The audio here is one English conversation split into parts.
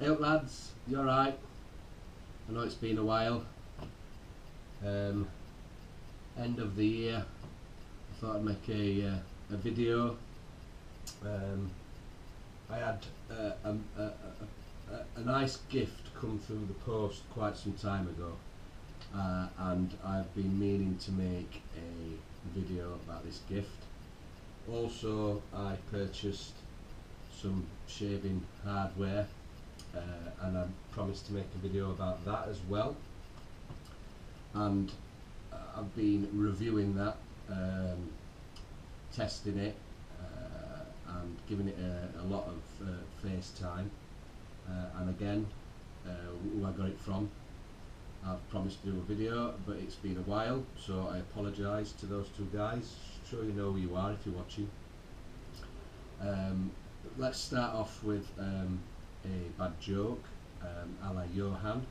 Hey up lads, you alright? I know it's been a while. End of the year, I thought I'd make a video. I had a nice gift come through the post quite some time ago, and I've been meaning to make a video about this gift. Also, I purchased some shaving hardware, and I promised to make a video about that as well. And I've been reviewing that, testing it, and giving it a lot of face time. And again, who I got it from, I've promised to do a video, but it's been a while, so I apologise to those two guys. Sure, you know who you are if you're watching. Let's start off with a bad joke, a la Johan.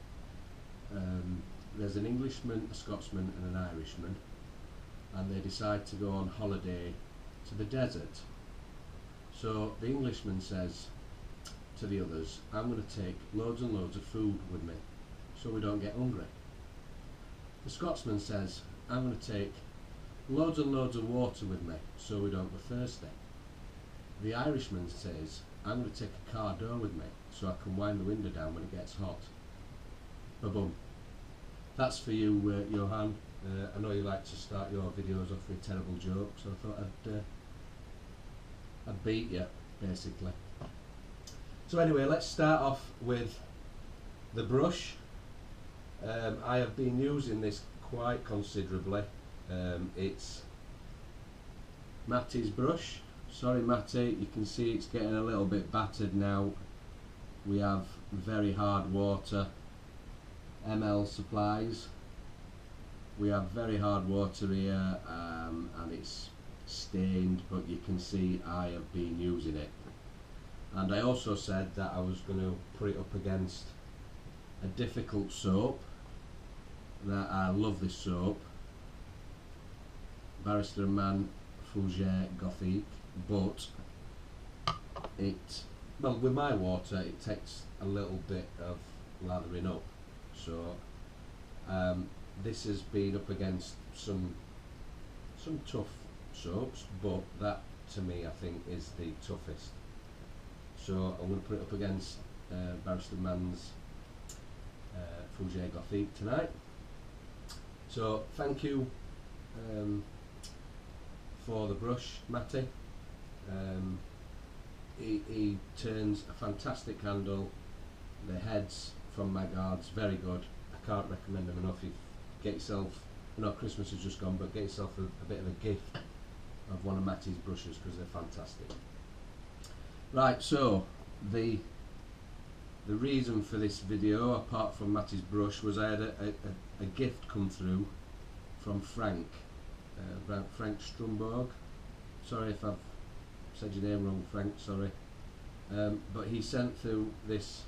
There's an Englishman, a Scotsman and an Irishman, and they decide to go on holiday to the desert. So the Englishman says to the others, I'm going to take loads and loads of food with me so we don't get hungry. The Scotsman says, I'm going to take loads and loads of water with me so we don't go thirsty. The Irishman says, I'm going to take a car door with me so I can wind the window down when it gets hot. Ba-boom. That's for you, Johan. I know you like to start your videos off with terrible jokes, so I thought I'd beat you, basically. So anyway, let's start off with the brush. I have been using this quite considerably. It's Matty's brush. Sorry Matty, you can see it's getting a little bit battered now. We have very hard water, ML supplies. We have very hard water here, and it's stained, but you can see I have been using it. And I also said that I was going to put it up against a difficult soap. That I love this soap, Barrister and Man Fougere Gothique, but well, with my water it takes a little bit of lathering up. So this has been up against some tough soaps, but that to me I think is the toughest. So I'm going to put it up against Barrister Man's Fougere Gothique tonight. So thank you for the brush, Matty. He turns a fantastic handle. The heads from Maggard's very good. I can't recommend them enough. You get yourself, I know Christmas has just gone, but get yourself a bit of a gift of one of Matty's brushes because they're fantastic. Right, so the reason for this video, apart from Matty's brush, was I had a gift come through from Frank Strumborg. Sorry if I've said your name wrong, Frank, sorry. But he sent through this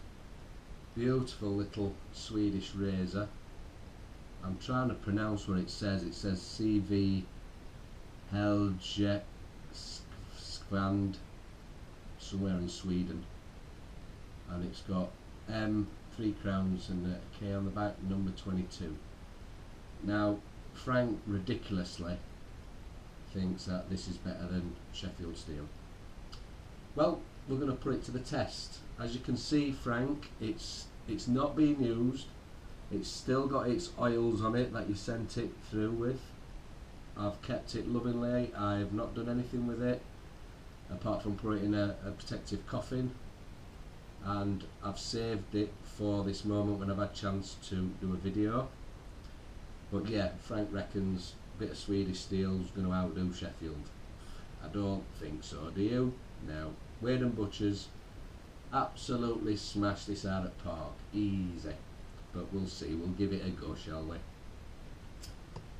beautiful little Swedish razor. I'm trying to pronounce what it says. It says CV Helge Skvand, somewhere in Sweden, and it's got M, 3 crowns and a K on the back, number 22. Now Frank ridiculously thinks that this is better than Sheffield steel. Well, we're going to put it to the test. As you can see, Frank, it's not being used. It's still got its oils on it that you sent it through with. I've kept it lovingly. I have not done anything with it apart from put it in a protective coffin, and I've saved it for this moment when I've had a chance to do a video. But yeah, Frank reckons a bit of Swedish steel is going to outdo Sheffield. I don't think so, do you? No. Wade and Butchers absolutely smashed this out at park, easy. But we'll see, we'll give it a go, shall we?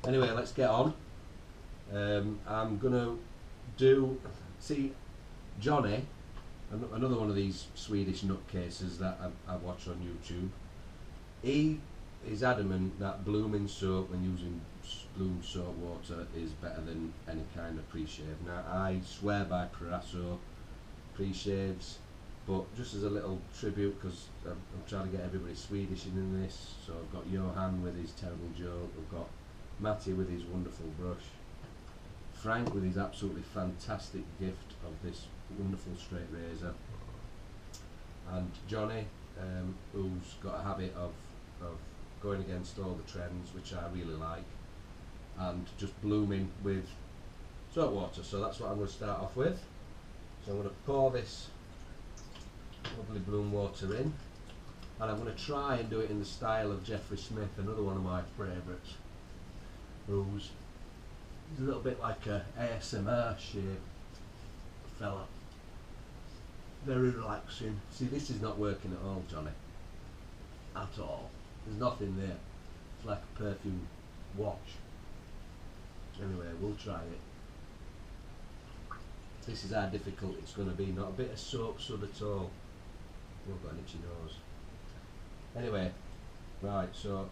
Anyway, let's get on. I'm going to see Johnny, another one of these Swedish nutcases that I watch on YouTube. He is adamant that blooming soap, when using bloom soap water, is better than any kind of pre-shave. Now I swear by Parasso pre-shaves. But just as a little tribute, because I'm trying to get everybody Swedish in this, so I've got Johan with his terrible joke, I've got Matty with his wonderful brush, Frank with his absolutely fantastic gift of this wonderful straight razor, and Johnny, who's got a habit of going against all the trends, which I really like, and just blooming with soap water. So that's what I'm going to start off with. So I'm going to pour this lovely bloom water in, and I'm going to try and do it in the style of Jeffrey Smith, another one of my favourites, who's a little bit like a ASMR shape fella. Very relaxing. See, this is not working at all, Johnny. At all. There's nothing there. It's like a perfume wash. Anyway, we'll try it. This is how difficult it's going to be. Not a bit of soap sud at all. I've got an itchy nose. Anyway, right, so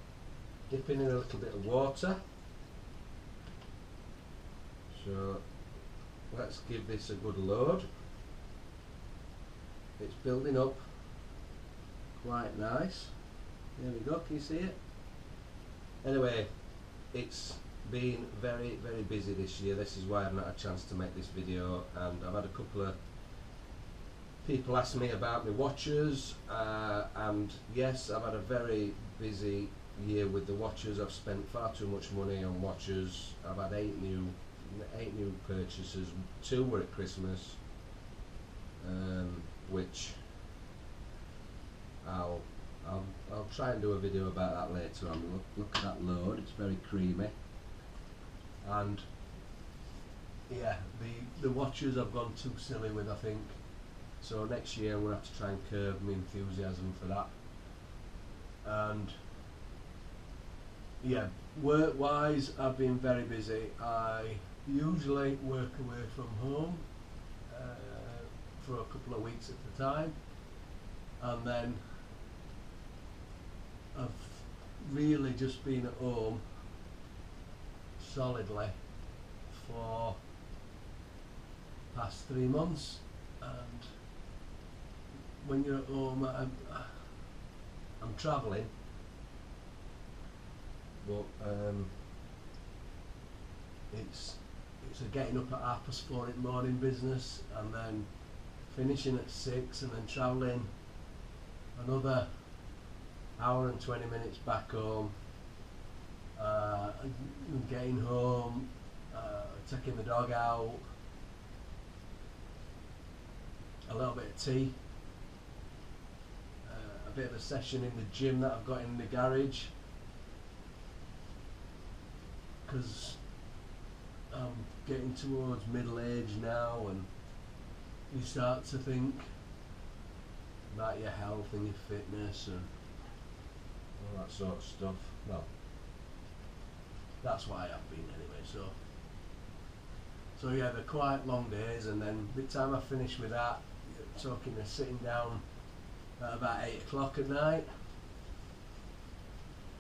dipping in a little bit of water. So let's give this a good load. It's building up quite nice. There we go, can you see it? Anyway, it's been very, very busy this year. This is why I've not had a chance to make this video, and I've had a couple of people ask me about my watches, and yes, I've had a very busy year with the watches. I've spent far too much money on watches. I've had eight new purchases. 2 were at Christmas, which I'll try and do a video about that later on. Look at that load, it's very creamy. And yeah, the watches I've gone too silly with, I think. So next year I'm going to have to try and curb my enthusiasm for that. And yeah, work wise I've been very busy. I usually work away from home for a couple of weeks at a time, and then I've really just been at home solidly for past 3 months. And when you're at home, I'm travelling, but it's a getting up at 4:30 in the morning business, and then finishing at 6, and then travelling another hour and 20 minutes back home, and getting home, taking the dog out, a little bit of tea, a bit of a session in the gym that I've got in the garage, because I'm getting towards middle age now, and you start to think about your health and your fitness and all that sort of stuff. Well, that's why I've been anyway. So yeah, they're quite long days, and then by the time I finish with that, you're talking of sitting down at about 8 o'clock at night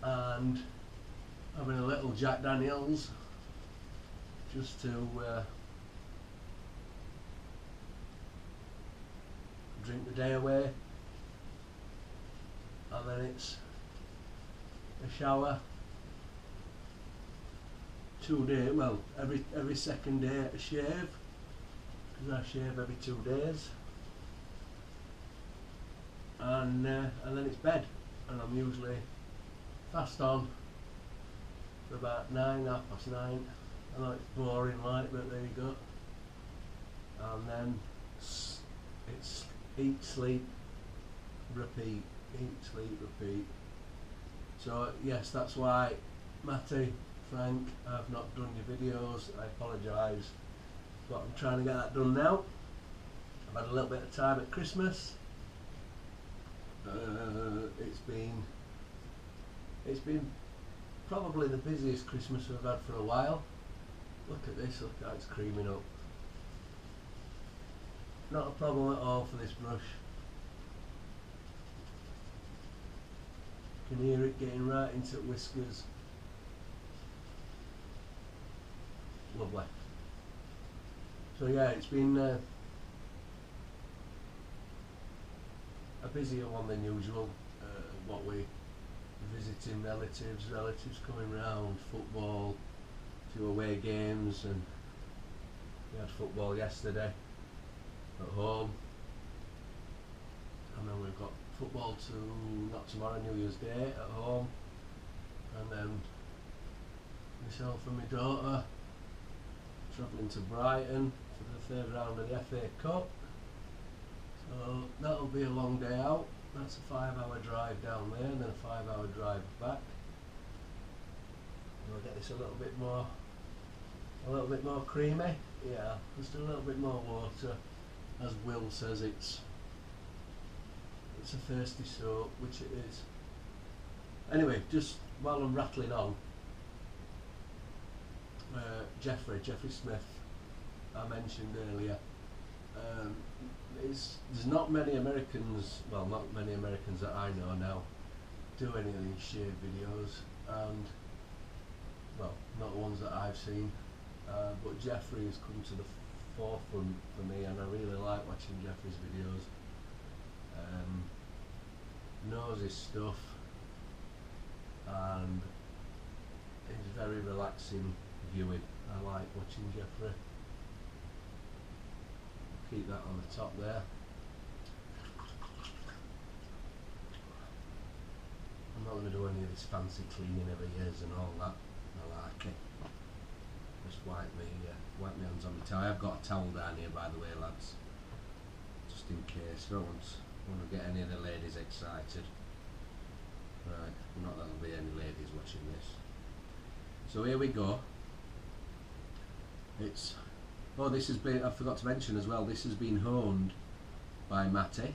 and having a little Jack Daniels just to drink the day away, and then it's a shower, 2 days, well, every second day a shave, because I shave every 2 days, and then it's bed, and I'm usually fast on for about 9, 9:30. I know it's boring like, but there you go. And then it's eat, sleep, repeat, eat, sleep, repeat. So yes, that's why, Matty, Frank, I've not done your videos. I apologise, but I'm trying to get that done now. I've had a little bit of time at Christmas. It's been probably the busiest Christmas I've had for a while. Look at this, look how it's creaming up. Not a problem at all for this brush. You can hear it getting right into whiskers. Lovely. So yeah, it's been busier one than usual. What we visiting relatives coming round, football, a few away games, and we had football yesterday at home, and then we've got football not tomorrow, New Year's Day at home, and then myself and my daughter travelling to Brighton for the third round of the FA Cup. So that'll be a long day out. That's a 5-hour drive down there and then a 5-hour drive back. And we'll get this a little bit more creamy. Yeah, just a little bit more water. As Will says, it's a thirsty soap, which it is. Anyway, just while I'm rattling on, Jeffrey Smith, I mentioned earlier. There's not many Americans, well, not many Americans that I know now, do any of these shave videos, and well, not ones that I've seen. But Jeffrey has come to the forefront for me, and I really like watching Jeffrey's videos. Knows his stuff, and it's very relaxing viewing. I like watching Jeffrey. Keep that on the top there. I'm not going to do any of this fancy cleaning of ears and all that. I like it. Just wipe my hands on my towel. I've got a towel down here, by the way, lads, just in case. Don't want to get any of the ladies excited. Right, not that there'll be any ladies watching this. So here we go. This has been, I forgot to mention as well, this has been honed by Matty.